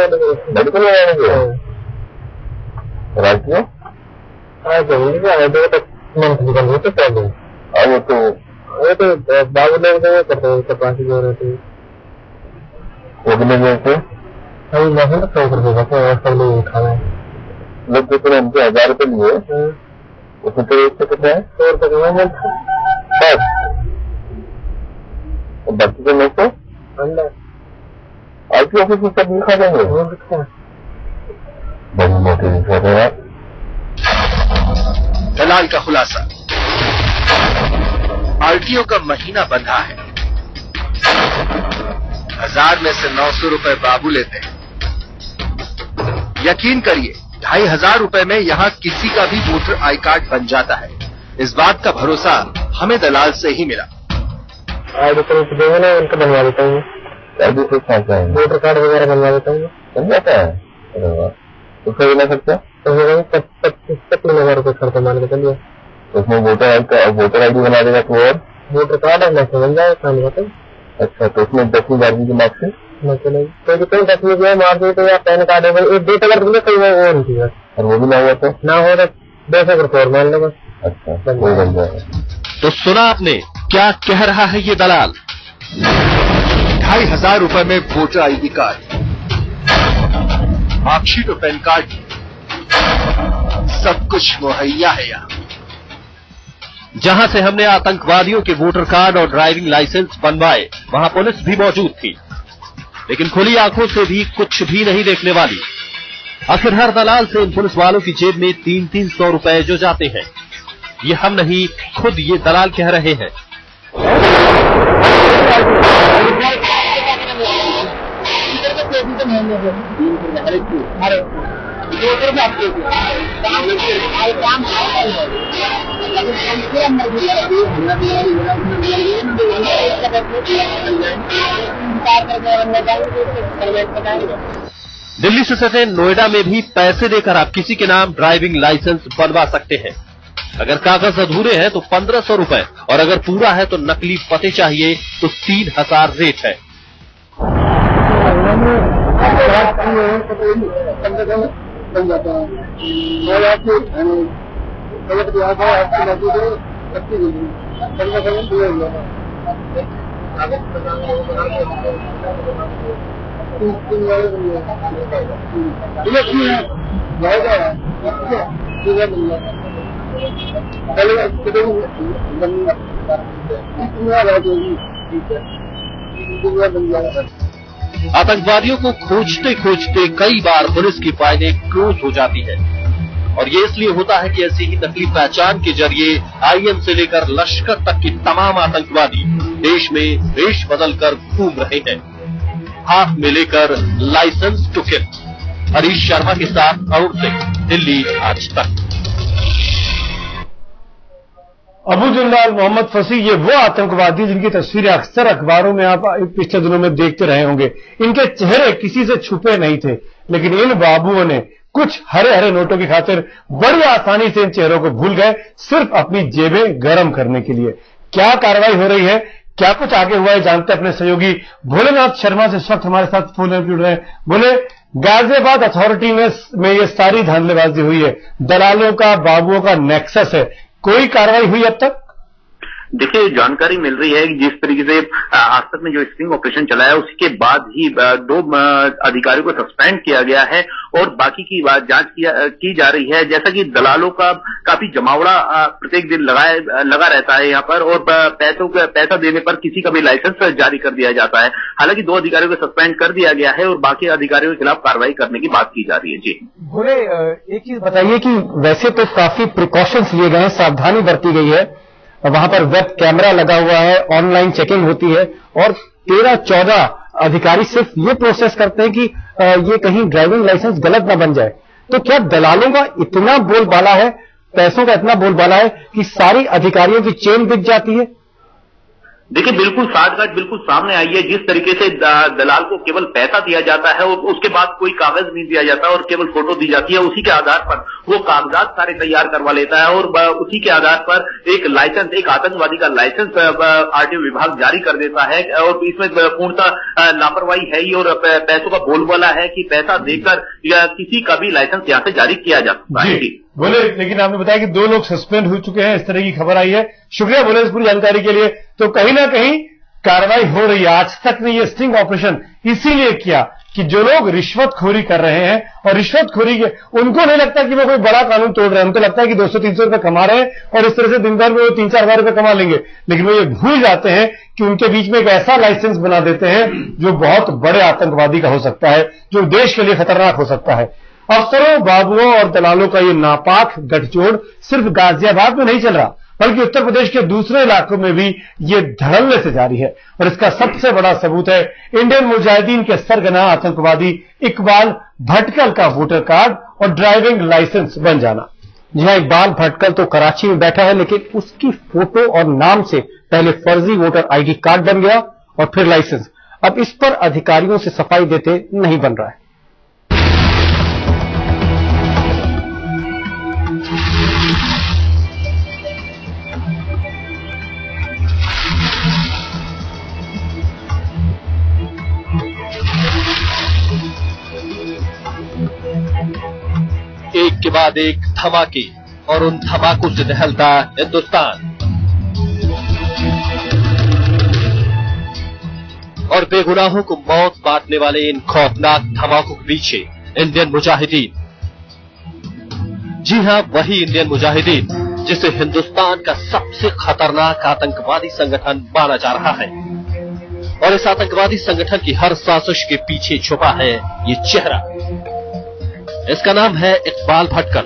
मेडिकल राज्य मंथली का होते पहले, और वो तो बाबू लोग करते हैं, पास जो रहते हैं वो भी नहीं मिलते। अभी मैं 100 रुपये का सब लोग उठाना है, लोग कितने हमसे 1000 रुपये लिए, उसमें तो एक से कितना है 100 रुपये का मिलता बस, बाकी तो नहीं तो आईटी ऑफिस में सब लिखा जाएंगे, बड़ी मोटी लिखा जाएगा।
दलाल का खुलासा, आरटीओ का महीना बंधा है, 1000 में से 900 रुपए बाबू लेते हैं। यकीन करिए 2500 रुपए में यहां किसी का भी वोटर आई कार्ड बन जाता है, इस बात का भरोसा हमें दलाल से ही मिला।
आईडी प्रूफ देंगे ना, उनका बनवा देता हूँ। आईडी प्रूफ क्या है? वोटर कार्ड वगैरह बनवा देता हूँ। बन जाता है? अरे वाह, तो फिर मिला सकता है? तो 25,000 रुपये खर्चा मान के चलिए। तो उसमें वोटर आईडी बना देगा तो और वोटर कार्ड है, मैसेज बन जाएगा, काम बताओ। अच्छा, तो उसमें 10,000 की मार्कशीट न चलेगी, तो जितने 10,000 की मार्कशीट या पैन कार्ड है, एक डेट अगर तुमने कहीं वो नहीं थी, और वो भी ना हुआ तो ना हो तो 10,000 रुपये और मान लो बस। अच्छा, वो बन जाएगा।
तो सुना आपने क्या कह रहा है ये दलाल? 2,500 रुपए में वोटर आईडी कार्ड, मार्कशीट और पैन कार्ड, सब कुछ मुहैया है यहाँ। जहां से हमने आतंकवादियों के वोटर कार्ड और ड्राइविंग लाइसेंस बनवाए, वहां पुलिस भी मौजूद थी, लेकिन खुली आंखों से भी कुछ भी नहीं देखने वाली। आखिर हर दलाल से इन पुलिस वालों की जेब में 300 रुपए जो जाते हैं, ये हम नहीं, खुद ये दलाल कह रहे हैं। दिल्ली से सटे नोएडा में भी पैसे देकर आप किसी के नाम ड्राइविंग लाइसेंस बनवा सकते हैं। अगर कागज अधूरे हैं तो 1,500 रुपए, और अगर पूरा है तो नकली पते चाहिए तो 3,000 रेट है। आतंकवादियों को खोजते खोजते कई बार पुलिस की फाइलें क्लोज हो जाती है, और ये इसलिए होता है कि ऐसी ही नकली पहचान के जरिए आईएम से लेकर लश्कर तक की तमाम आतंकवादी देश में वेश बदलकर घूम रहे हैं, हाथ में लेकर license to kill. Harish Sharma के साथ अरुण सिंह, दिल्ली आज तक।
अबू जिंदाल मोहम्मद फसी, ये वो आतंकवादी जिनकी तस्वीरें अक्सर अखबारों में आप पिछले दिनों में देखते रहे होंगे। इनके चेहरे किसी से छुपे नहीं थे, लेकिन इन बाबुओं ने कुछ हरे हरे नोटों की खातिर बड़ी आसानी से इन चेहरों को भूल गए, सिर्फ अपनी जेबें गर्म करने के लिए। क्या कार्रवाई हो रही है, क्या कुछ आगे हुआ है, जानते अपने सहयोगी भोलेनाथ शर्मा से इस वक्त हमारे साथ फोन पर जुड़ रहे हैं। बोले, गाजियाबाद अथॉरिटी में ये सारी धांधलेबाजी हुई है, दलालों का, बाबुओं का नेक्सस है, कोई कार्रवाई हुई अब तक?
देखिए, जानकारी मिल रही है कि जिस तरीके से आज तक में जो स्टिंग ऑपरेशन चला है, उसके बाद ही 2 अधिकारियों को सस्पेंड किया गया है और बाकी की जांच की जा रही है। जैसा कि दलालों का काफी जमावड़ा प्रत्येक दिन लगा रहता है यहाँ पर, और पैसा देने पर किसी का भी लाइसेंस जारी कर दिया जाता है। हालांकि 2 अधिकारियों को सस्पेंड कर दिया गया है और बाकी अधिकारियों के खिलाफ कार्रवाई करने की बात की जा रही है। जी
बोले, एक चीज बताइए कि वैसे तो काफी प्रिकॉशंस लिए गए हैं, सावधानी बरती गई है, वहां पर वेब कैमरा लगा हुआ है, ऑनलाइन चेकिंग होती है, और 13-14 अधिकारी सिर्फ ये प्रोसेस करते हैं कि ये कहीं ड्राइविंग लाइसेंस गलत ना बन जाए। तो क्या दलालों का इतना बोलबाला है, पैसों का इतना बोलबाला है कि सारी अधिकारियों की चेन बिक जाती है?
देखिए, बिल्कुल साठगांठ बिल्कुल सामने आई है। जिस तरीके से दलाल को केवल पैसा दिया जाता है और उसके बाद कोई कागज नहीं दिया जाता और केवल फोटो दी जाती है, उसी के आधार पर वो कागजात सारे तैयार करवा लेता है और उसी के आधार पर एक लाइसेंस, एक आतंकवादी का लाइसेंस आरटीओ विभाग जारी कर देता है। और इसमें पूर्णतः लापरवाही है ही, और पैसों का बोलबाला है कि पैसा देकर किसी का भी लाइसेंस यहाँ से जारी किया जा सकता है।
बोले, लेकिन आपने बताया कि 2 लोग सस्पेंड हो चुके हैं, इस तरह की खबर आई है। शुक्रिया बोले इस पूरी जानकारी के लिए। तो कहीं ना कहीं कार्रवाई हो रही है। आज तक ने ये स्टिंग ऑपरेशन इसीलिए किया कि जो लोग रिश्वतखोरी कर रहे हैं, और रिश्वतखोरी के उनको नहीं लगता कि वो कोई बड़ा कानून तोड़ रहे हैं, उनको लगता है कि 200-300 रुपए कमा रहे हैं और इस तरह से दिन भर में वो 3-4 हजार रुपए कमा लेंगे। लेकिन वो ये भूल जाते हैं कि उनके बीच में एक ऐसा लाइसेंस बना देते हैं जो बहुत बड़े आतंकवादी का हो सकता है, जो देश के लिए खतरनाक हो सकता है। अफसरों, बाबुओं और दलालों का ये नापाक गठजोड़ सिर्फ गाजियाबाद में नहीं चल रहा, बल्कि उत्तर प्रदेश के दूसरे इलाकों में भी ये धड़ल्ले से जारी है। और इसका सबसे बड़ा सबूत है इंडियन मुजाहिदीन के सरगना आतंकवादी इकबाल भटकल का वोटर कार्ड और ड्राइविंग लाइसेंस बन जाना। जी हां, इकबाल भटकल तो कराची में बैठा है, लेकिन उसकी फोटो और नाम से पहले फर्जी वोटर आईडी कार्ड बन गया और फिर लाइसेंस। अब इस पर अधिकारियों से सफाई देते नहीं बन रहा है।
एक के बाद एक धमाके और उन धमाकों से दहलता हिंदुस्तान, और बेगुनाहों को मौत बांटने वाले इन खौफनाक धमाकों के पीछे इंडियन मुजाहिदीन। जी हां, वही इंडियन मुजाहिदीन जिसे हिंदुस्तान का सबसे खतरनाक आतंकवादी संगठन माना जा रहा है। और इस आतंकवादी संगठन की हर साजिश के पीछे छुपा है ये चेहरा। इसका नाम है इकबाल भटकल,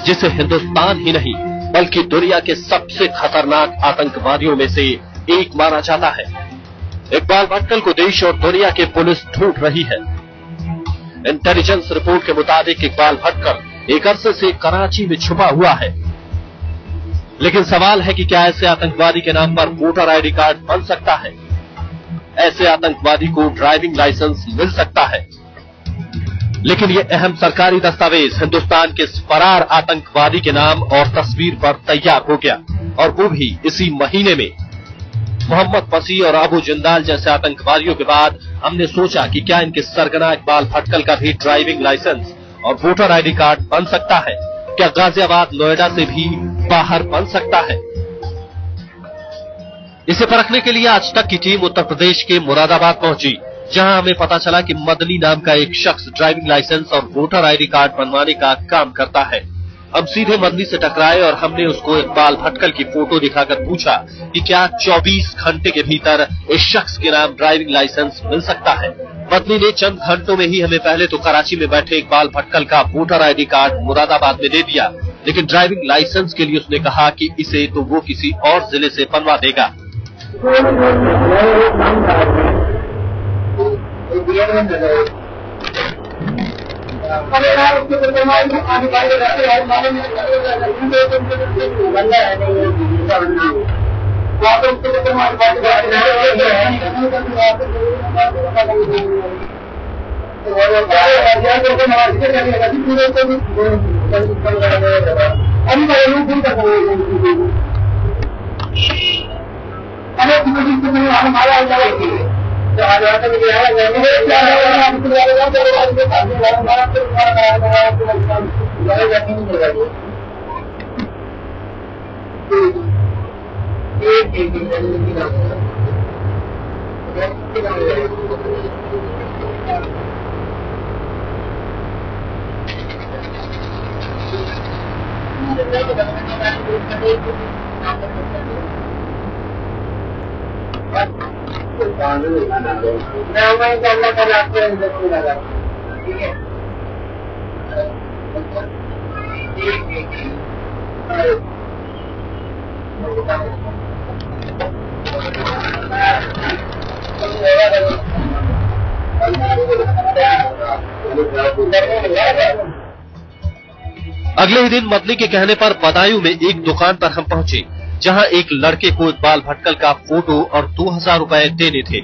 जिसे हिंदुस्तान ही नहीं बल्कि दुनिया के सबसे खतरनाक आतंकवादियों में से एक माना जाता है। इकबाल भटकल को देश और दुनिया की पुलिस ढूंढ रही है। इंटेलिजेंस रिपोर्ट के मुताबिक इकबाल भटकल एक अरसे से कराची में छुपा हुआ है। लेकिन सवाल है कि क्या ऐसे आतंकवादी के नाम पर वोटर आईडी कार्ड बन सकता है? ऐसे आतंकवादी को ड्राइविंग लाइसेंस मिल सकता है? लेकिन ये अहम सरकारी दस्तावेज हिंदुस्तान के फरार आतंकवादी के नाम और तस्वीर पर तैयार हो गया, और वो भी इसी महीने में। मोहम्मद फसी और अबू जिंदाल जैसे आतंकवादियों के बाद हमने सोचा कि क्या इनके सरगना इकबाल भटकल का भी ड्राइविंग लाइसेंस और वोटर आईडी कार्ड बन सकता है? क्या गाजियाबाद नोएडा से भी बाहर बन सकता है? इसे परखने के लिए आज तक की टीम उत्तर प्रदेश के मुरादाबाद पहुंची, जहां हमें पता चला कि मदनी नाम का एक शख्स ड्राइविंग लाइसेंस और वोटर आईडी कार्ड बनवाने का काम करता है। हम सीधे मदनी से टकराए और हमने उसको इकबाल भटकल की फोटो दिखाकर पूछा कि क्या 24 घंटे के भीतर इस शख्स के नाम ड्राइविंग लाइसेंस मिल सकता है। मदनी ने चंद घंटों में ही हमें पहले तो कराची में बैठे इकबाल भटकल का वोटर आईडी कार्ड मुरादाबाद में दे दिया, लेकिन ड्राइविंग लाइसेंस के लिए उसने कहा कि इसे तो वो किसी और जिले से बनवा देगा। अगले ही दिन मदनी के कहने पर बदायूं में एक दुकान पर हम पहुंचे, जहां एक लड़के को इकबाल भटकल का फोटो और 2000 रुपए देने थे।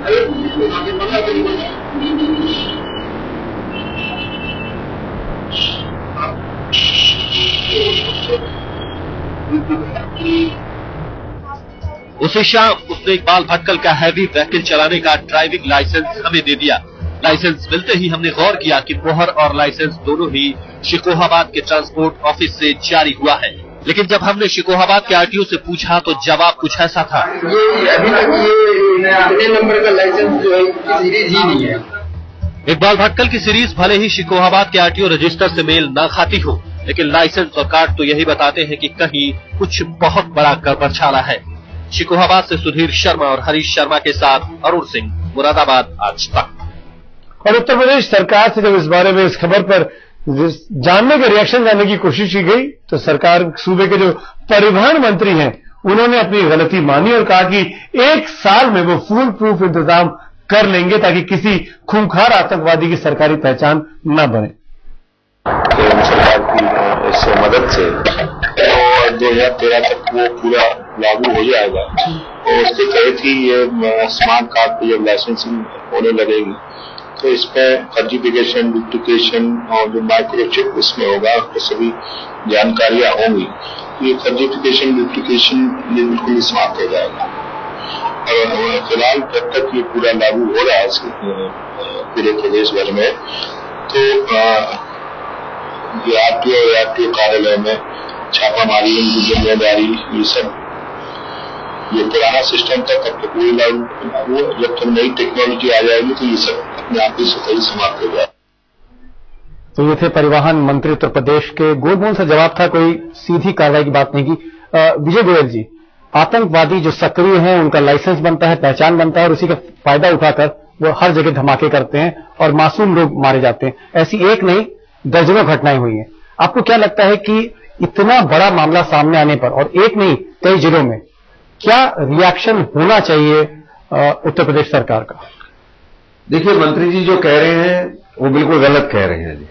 उसी शाम उसने इकबाल भटकल का हैवी व्हीकल चलाने का ड्राइविंग लाइसेंस हमें दे दिया। लाइसेंस मिलते ही हमने गौर किया कि मोहर और लाइसेंस दोनों ही शिकोहाबाद के ट्रांसपोर्ट ऑफिस से जारी हुआ है। लेकिन जब हमने शिकोहाबाद के आरटीओ से पूछा तो जवाब कुछ ऐसा था।
ये अभी तक ये अपने नंबर का लाइसेंस जो है सीरीज ही नहीं है।
इकबाल भटकल की सीरीज भले ही शिकोहाबाद के आरटीओ रजिस्टर से मेल न खाती हो, लेकिन लाइसेंस और कार्ड तो यही बताते हैं कि कहीं कुछ बहुत बड़ा गड़बड़छाला है। शिकोहाबाद से सुधीर शर्मा और हरीश शर्मा के साथ अरुण सिंह, मुरादाबाद, आज तक।
और उत्तर प्रदेश सरकार से जब इस बारे में इस खबर पर जानने का रिएक्शन जानने की कोशिश की गई तो सरकार सूबे के जो परिवहन मंत्री हैं उन्होंने अपनी गलती मानी और कहा कि 1 साल में वो फुल प्रूफ इंतजाम कर लेंगे ताकि किसी खूंखार आतंकवादी की सरकारी पहचान न बने।
सरकार की इस मदद से 2013 तक वो पूरा लागू हो जाएगा और उसके तहत ही ये स्मार्ट कार्ड पे जब लाइसेंसिंग होने लगेगी तो इसमें फर्जिफिकेशन, डुप्लीकेशन और जो माइक्रोचिप इसमें होगा उसमें सभी जानकारियां होंगी। ये फर्जिफिकेशन, डुप्लीकेशन ये बिल्कुल समाप्त हो जाएगा। और फिलहाल जब तक ये पूरा लागू हो रहा है पूरे प्रदेश भर में तो ये आरटीओ कार्यालय में छापामारी, इनकी जिम्मेदारी, ये सब ये पुराना सिस्टम तक अब तक वही लागू हुआ। जब तक नई टेक्नोलॉजी आ जाएगी तो ये सब अपने आप ही से समाप्त हो जाए।
तो ये थे परिवहन मंत्री उत्तर प्रदेश के। गोलमोल सा जवाब था, कोई सीधी कार्रवाई की बात नहीं की। विजय गोयल जी, आतंकवादी जो सक्रिय हैं उनका लाइसेंस बनता है, पहचान बनता है और उसी का फायदा उठाकर वो हर जगह धमाके करते हैं और मासूम लोग मारे जाते हैं। ऐसी एक नहीं दर्जनों घटनाएं हुई हैं। आपको क्या लगता है कि इतना बड़ा मामला सामने आने पर और एक नहीं कई जिलों में क्या रिएक्शन होना चाहिए उत्तर प्रदेश सरकार का?
देखिए, मंत्री जी जो कह रहे हैं वो बिल्कुल गलत कह रहे हैं जी।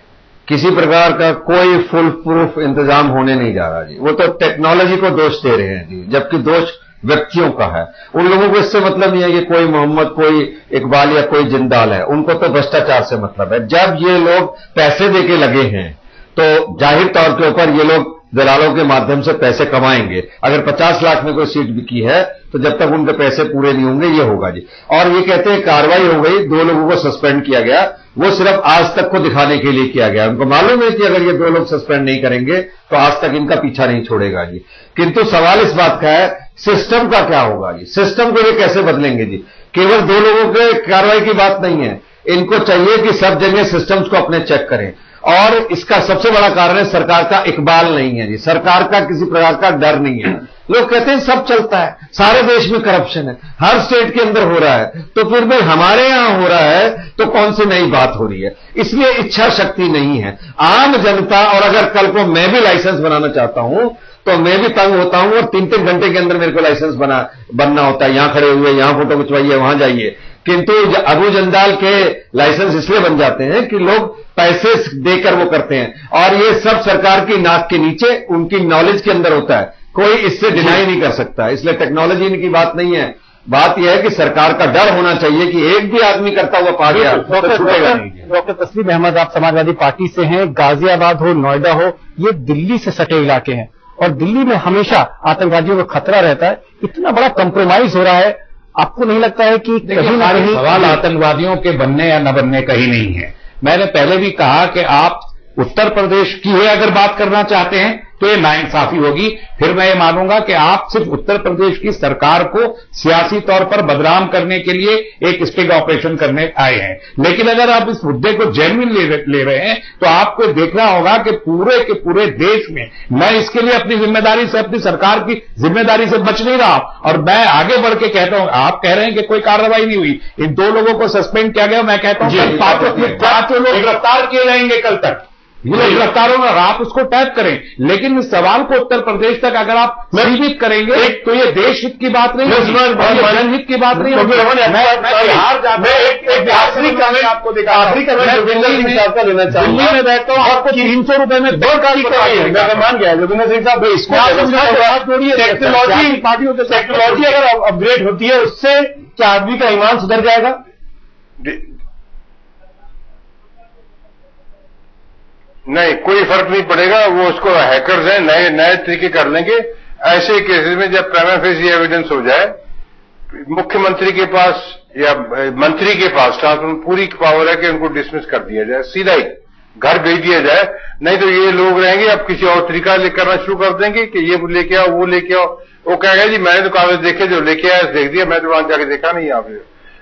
किसी प्रकार का कोई फुल प्रूफ इंतजाम होने नहीं जा रहा जी। वो तो टेक्नोलॉजी को दोष दे रहे हैं जी, जबकि दोष व्यक्तियों का है। उन लोगों को इससे मतलब नहीं है कि कोई मोहम्मद, कोई इकबाल या कोई जिंदाल है। उनको तो भ्रष्टाचार से मतलब है। जब ये लोग पैसे देके लगे हैं तो जाहिर तौर के ऊपर ये लोग दलालों के माध्यम से पैसे कमाएंगे। अगर 50 लाख में कोई सीट बिकी है तो जब तक उनके पैसे पूरे नहीं होंगे ये होगा जी। और ये कहते हैं कार्रवाई हो गई, 2 लोगों को सस्पेंड किया गया, वो सिर्फ आज तक को दिखाने के लिए किया गया। उनको मालूम है कि अगर ये 2 लोग सस्पेंड नहीं करेंगे तो आज तक इनका पीछा नहीं छोड़ेगा जी। किंतु सवाल इस बात का है, सिस्टम का क्या होगा जी? सिस्टम को ये कैसे बदलेंगे जी? केवल 2 लोगों के कार्रवाई की बात नहीं है, इनको चाहिए कि सब जगह सिस्टम्स को अपने चेक करें। और इसका सबसे बड़ा कारण है सरकार का इकबाल नहीं है जी। सरकार का किसी प्रकार का डर नहीं है। लोग कहते हैं सब चलता है, सारे देश में करप्शन है, हर स्टेट के अंदर हो रहा है, तो फिर भाई हमारे यहां हो रहा है तो कौन सी नई बात हो रही है? इसलिए इच्छा शक्ति नहीं है आम जनता। और अगर कल को मैं भी लाइसेंस बनाना चाहता हूं तो मैं भी तंग होता हूं और 3-3 घंटे के अंदर मेरे को लाइसेंस बनना होता है। यहां खड़े हुए, यहां फोटो खिंचवाइए, वहां जाइए। किंतु अबू जंदाल के लाइसेंस इसलिए बन जाते हैं कि लोग पैसे देकर वो करते हैं और ये सब सरकार की नाक के नीचे उनकी नॉलेज के अंदर होता है। कोई इससे डिनाई नहीं कर सकता। इसलिए टेक्नोलॉजी की बात नहीं है, बात यह है कि सरकार का डर होना चाहिए कि एक भी आदमी करता हुआ पा गया तो छूटेगा नहीं।
डॉक्टर तस्लीम अहमद, आप समाजवादी पार्टी से हैं। गाजियाबाद हो, नोएडा हो, ये दिल्ली से सटे इलाके हैं और दिल्ली में हमेशा आतंकवादियों का खतरा रहता है। इतना बड़ा कंप्रोमाइज हो रहा है, आपको नहीं लगता है कि कहीं ना कहीं
सवाल आतंकवादियों के बनने या न बनने का ही नहीं है? मैंने पहले भी कहा कि आप उत्तर प्रदेश की है अगर बात करना चाहते हैं तो ये नाइंसाफी होगी। फिर मैं ये मानूंगा कि आप सिर्फ उत्तर प्रदेश की सरकार को सियासी तौर पर बदनाम करने के लिए एक स्टिंग ऑपरेशन करने आए हैं। लेकिन अगर आप इस मुद्दे को जेन्युइन ले रहे हैं तो आपको देखना होगा कि पूरे के पूरे देश में मैं इसके लिए अपनी जिम्मेदारी से, अपनी सरकार की जिम्मेदारी से बच नहीं रहा। और मैं आगे बढ़ के कहता हूं, आप कह रहे हैं कि कोई कार्रवाई नहीं हुई, इन 2 लोगों को सस्पेंड किया गया। मैं कहता हूं 5 लोग गिरफ्तार किए जाएंगे कल तक। ये लोग गिरफ्तार होंगे और आप उसको टैप करें। लेकिन इस सवाल को उत्तर प्रदेश तक अगर आप सीमित करेंगे तो ये देश हित की बात नहीं होगी, जनहित की बात नहीं होगी। बिहार जाता आखिरी कमेंट आपको दिल्ली में बैठता हूँ, आपको 300 रुपए में 2 गाड़ी कराइए। मैं मान गया जोगिंदर सिंह साहब, इसको टेक्नोलॉजी अगर अपग्रेड होती है उससे
क्या आदमी का ईमान सुधर जाएगा?
नहीं, कोई फर्क नहीं पड़ेगा। वो उसको हैकर्स हैं, नए नए तरीके कर लेंगे। ऐसे केसेस में जब प्राइमा फेसी एविडेंस हो जाए, मुख्यमंत्री के पास या मंत्री के पास पूरी पावर है कि उनको डिसमिस कर दिया जाए, सीधा ही घर भेज दिया जाए। नहीं तो ये लोग रहेंगे, अब किसी और तरीका करना शुरू कर देंगे कि ये लेके आओ, वो लेके आओ। वो कहेगा जी मैंने तो कागज देखे, जो लेके आया देख दिया, मैं तो वहां जाके देखा नहीं यहाँ पे।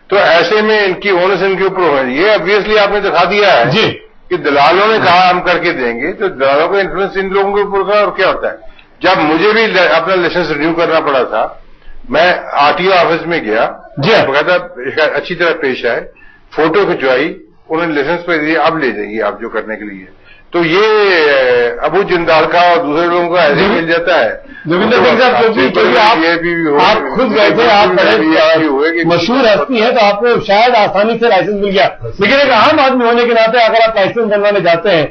तो ऐसे में इनकी ओनस इनके ऊपर हो। ये ऑब्वियसली आपने दिखा दिया है
जी
कि दलालों ने कहा हम करके देंगे, तो दलालों का इन्फ्लुएंस इन लोगों के ऊपर का। और क्या होता है, जब मुझे भी अपना लाइसेंस रिन्यू करना पड़ा था, मैं आरटीओ ऑफिस में गया, बकायदा अच्छी तरह पेश आए, फोटो खिंचवाई, उन्होंने लाइसेंस पे दिए, अब ले जाइए आप जो करने के लिए। तो ये अबू जिंदाल का और दूसरे लोगों का ऐसे मिल जाता है।
जोगिंदर सिंह साहब, क्योंकि आप खुद गए थे, आप बड़े मशहूर हस्ती है, तो आपको शायद आसानी से लाइसेंस मिल गया। लेकिन एक आम आदमी होने के नाते अगर आप लाइसेंस बनवाने जाते हैं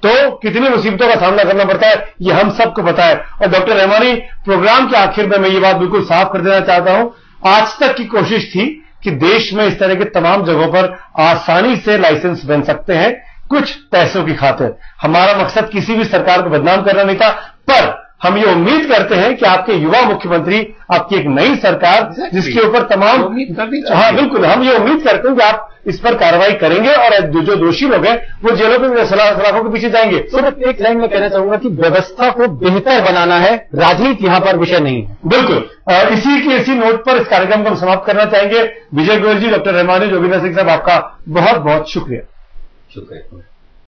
तो कितनी मुसीबतों का सामना करना पड़ता है, ये हम सबको पता है। और डॉक्टर रहमानी, प्रोग्राम के आखिर में मैं ये बात बिल्कुल साफ कर देना चाहता हूं, आज तक की कोशिश थी कि देश में इस तरह के तमाम जगहों पर आसानी से लाइसेंस बन सकते हैं कुछ पैसों की खातिर। हमारा मकसद किसी भी सरकार को बदनाम करना नहीं था, पर हम ये उम्मीद करते हैं कि आपके युवा मुख्यमंत्री, आपकी एक नई सरकार जिसके ऊपर तमाम हाँ बिल्कुल, हम ये उम्मीद करते हैं कि आप इस पर कार्रवाई करेंगे और जो दोषी लोग हैं वो जेलों में सलाखों के पीछे जाएंगे।
सिर्फ एक लाइन में कहना चाहूंगा कि व्यवस्था को बेहतर बनाना है, राजनीति यहां पर विषय नहीं है।
बिल्कुल, इसी नोट पर इस कार्यक्रम को हम समाप्त करना चाहेंगे। विजय गोयल जी, डॉक्टर रहमानी, जोगिंदर सिंह साहब, आपका बहुत बहुत शुक्रिया।